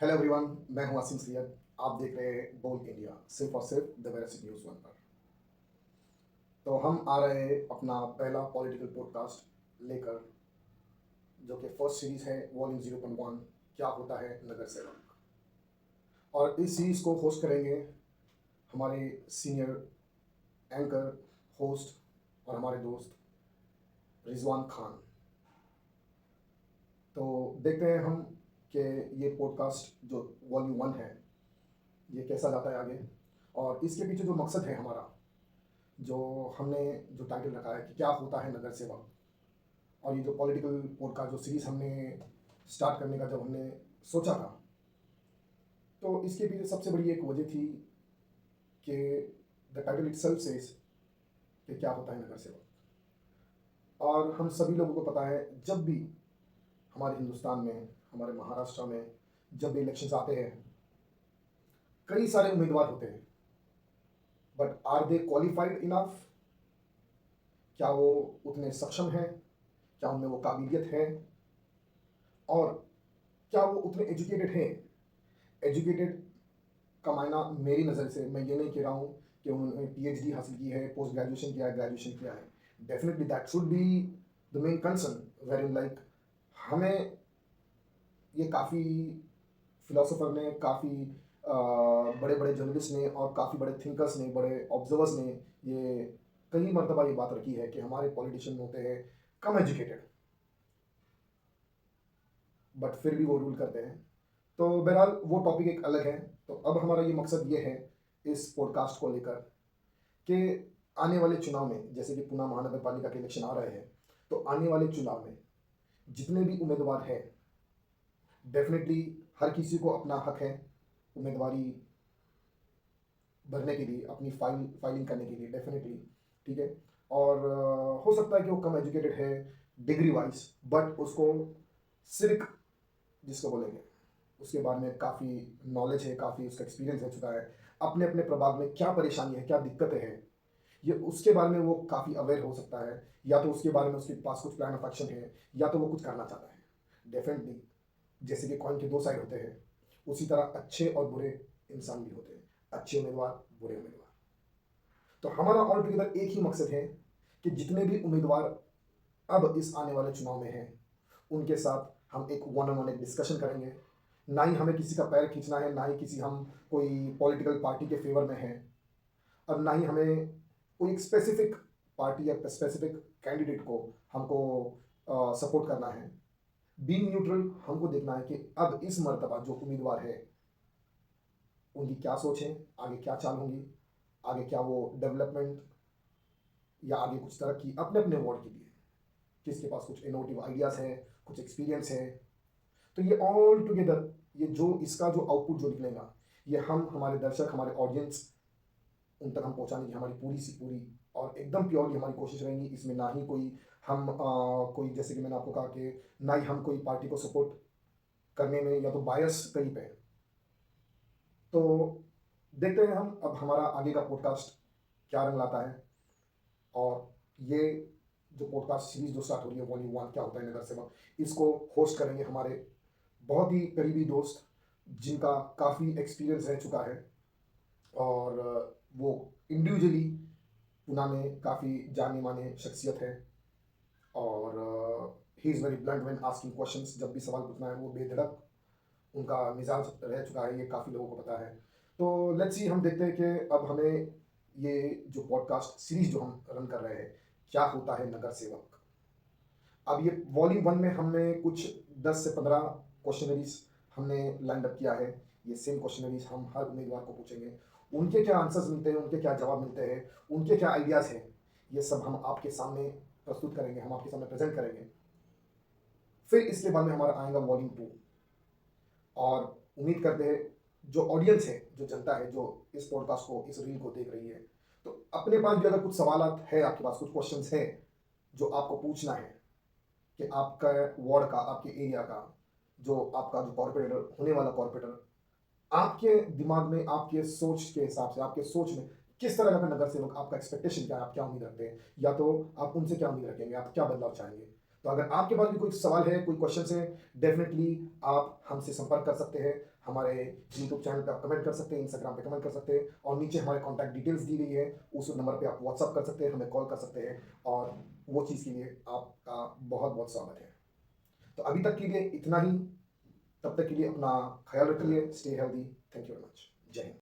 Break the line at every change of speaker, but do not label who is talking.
Hello everyone, मैं हूं आसिम सैयद। आप देख रहे हैं बोल इंडिया, सिर्फ और सिर्फ द वेरासिटी न्यूज़ वन पर। तो हम आ रहे हैं अपना पहला पॉलिटिकल पॉडकास्ट लेकर, जो कि फर्स्ट सीरीज है वॉल्यूम 0.1, क्या होता है नगर सेवक। और इस सीरीज को होस्ट करेंगे हमारे सीनियर एंकर, होस्ट और हमारे दोस्त रिजवान खान। तो देखते हैं हम कि ये पॉडकास्ट जो वॉल्यूम 1 है ये कैसा जाता है आगे, और इसके पीछे जो मकसद है हमारा, जो हमने जो टाइटल रखा है कि क्या होता है नगर सेवक। और ये जो पॉलिटिकल पॉडकास्ट जो सीरीज़ हमने स्टार्ट करने का जब हमने सोचा था, तो इसके पीछे सबसे बड़ी एक वजह थी कि द टाइटल इटसेल्फ सेज कि क्या होता है नगर सेवक। और हम सभी लोगों को पता है, जब भी हमारे हिंदुस्तान में, हमारे महाराष्ट्र में जब भी इलेक्शंस आते हैं, कई सारे उम्मीदवार होते हैं, but are they qualified enough? क्या वो उतने सक्षम हैं? क्या उनमें वो काबिलियत है? और क्या वो उतने एजुकेटेड हैं? एजुकेटेड का मायना मेरी नज़र से, मैं ये नहीं कह रहा हूँ कि उन्होंने पीएचडी हासिल की है, पोस्ट ग्रेजुएशन किया है, ग्रेजुएशन किया है। Definitely that should be the main concern, where in like हमें ये काफ़ी फिलोसोफर ने, काफ़ी बड़े बड़े जर्नलिस्ट ने और काफ़ी बड़े थिंकर्स ने, बड़े ऑब्जर्वर्स ने ये कई मरतबा ये बात रखी है कि हमारे पॉलिटिशियन होते हैं कम एजुकेटेड, बट फिर भी वो रूल करते हैं। तो बहरहाल वो टॉपिक एक अलग है। तो अब हमारा ये मकसद ये है इस पॉडकास्ट को लेकर कि आने वाले चुनाव में, जैसे कि पुणे महानगर पालिका के इलेक्शन आ रहे हैं, तो आने वाले चुनाव में जितने भी उम्मीदवार हैं, डेफिनेटली हर किसी को अपना हक है उम्मीदवारी भरने के लिए, अपनी फाइलिंग करने के लिए, डेफिनेटली। ठीक है। और हो सकता है कि वो कम एजुकेटेड है डिग्री वाइज, बट उसको सिविक जिसको बोलेंगे उसके बारे में काफ़ी नॉलेज है, काफ़ी उसका एक्सपीरियंस हो चुका है। अपने अपने प्रभाग में क्या परेशानी है, क्या दिक्कतें हैं, ये उसके बारे में वो काफ़ी अवेयर हो सकता है। या तो उसके बारे में उसके पास कुछ प्लान ऑफ एक्शन है, या तो वो कुछ करना चाहता है। डेफिनेटली जैसे कि कॉइन के दो साइड होते हैं, उसी तरह अच्छे और बुरे इंसान भी होते हैं, अच्छे उम्मीदवार, बुरे उम्मीदवार। तो हमारा ऑल टुगेदर एक ही मकसद है कि जितने भी उम्मीदवार अब इस आने वाले चुनाव में हैं, उनके साथ हम एक वन ऑन वन एक डिस्कशन करेंगे। ना ही हमें किसी का पैर खींचना है, ना ही किसी हम कोई पॉलिटिकल पार्टी के फेवर में हैं, और ना ही हमें कोई एक स्पेसिफिक पार्टी या स्पेसिफिक कैंडिडेट को हमको सपोर्ट करना है। बीइंग न्यूट्रल, हमको देखना है कि अब इस मर्तबा जो उम्मीदवार है उनकी क्या सोच है, आगे क्या चाल होंगी, आगे क्या वो डेवलपमेंट या आगे कुछ तरक्की अपने अपने वार्ड के लिए, किसके पास कुछ इनोवेटिव आइडियाज़ हैं, कुछ एक्सपीरियंस है। तो ये ऑल टुगेदर, ये जो इसका जो आउटपुट जो निकलेगा, ये हम हमारे दर्शक, हमारे ऑडियंस, उन तक हम पहुंचाने की हमारी पूरी सी पूरी और एकदम प्योरली हमारी कोशिश रहेंगी। इसमें ना ही कोई हम कोई, जैसे कि मैंने आपको कहा कि ना ही हम कोई पार्टी को सपोर्ट करने में या तो बायस कहीं पे। तो देखते हैं हम अब हमारा आगे का पॉडकास्ट क्या रंग लाता है। और ये जो पॉडकास्ट सीरीज जो स्टार्ट हो रही है वॉल्यूम 1, क्या होता है नगर सेवक, इसको होस्ट करेंगे हमारे बहुत ही करीबी दोस्त, जिनका काफ़ी एक्सपीरियंस रह चुका है। और वो इंडिविजुअली पुणे में काफ़ी जाने माने शख्सियत है। और he is very blunt when asking questions, जब भी सवाल पूछना है वो बेधड़क उनका मिजाज रह चुका है, ये काफ़ी लोगों को पता है। तो लेट्स सी, हम देखते हैं कि अब हमें ये जो पॉडकास्ट सीरीज जो हम रन कर रहे हैं, क्या होता है नगर सेवक। अब ये वॉल्यूम 1 में हमने कुछ 10 से 15 क्वेश्चनरीज हमने लाइंड अप किया है। ये सेम क्वेश्चनरीज हम हर उम्मीदवार को पूछेंगे, उनके क्या आंसर्स मिलते हैं, उनके क्या जवाब मिलते हैं, उनके क्या आइडियाज़ हैं, ये सब हम आपके सामने प्रस्तुत करेंगे, हम आपके सामने प्रेजेंट करेंगे। फिर इसके बाद में हमारा आएगा वॉल्यूम 2। और उम्मीद करते हैं जो ऑडियंस है, जो जनता है, जो इस पॉडकास्ट को, इस रील को देख रही है, तो अपने पास भी अगर कुछ सवाल है, आपके पास कुछ क्वेश्चंस हैं जो आपको पूछना है कि आपका वार्ड का, आपके एरिया का, जो आपका जो कॉर्पोरेटर होने वाला कॉर्पोरेटर, आपके दिमाग में, आपके सोच के हिसाब से, आपके सोच में किस तरह का नगर सेवक, आपका एक्सपेक्टेशन क्या है, आप क्या उम्मीद रखते हैं, या तो आप उनसे क्या उम्मीद रखेंगे, आप क्या बदलाव चाहेंगे। तो अगर आपके पास भी कोई सवाल है, कोई क्वेश्चन है, डेफिनेटली आप हमसे संपर्क कर सकते हैं। हमारे यूट्यूब चैनल पे आप कमेंट कर सकते हैं, इंस्टाग्राम पे कमेंट कर सकते हैं, और नीचे हमारे कॉन्टैक्ट डिटेल्स दी गई है, उस नंबर पे आप व्हाट्सअप कर सकते हैं, हमें कॉल कर सकते हैं, और वो चीज़ के लिए आपका बहुत बहुत स्वागत है। तो अभी तक के लिए इतना ही। तब तक के लिए अपना ख्याल रखिए, stay healthy. Thank you very much. जय हिंद।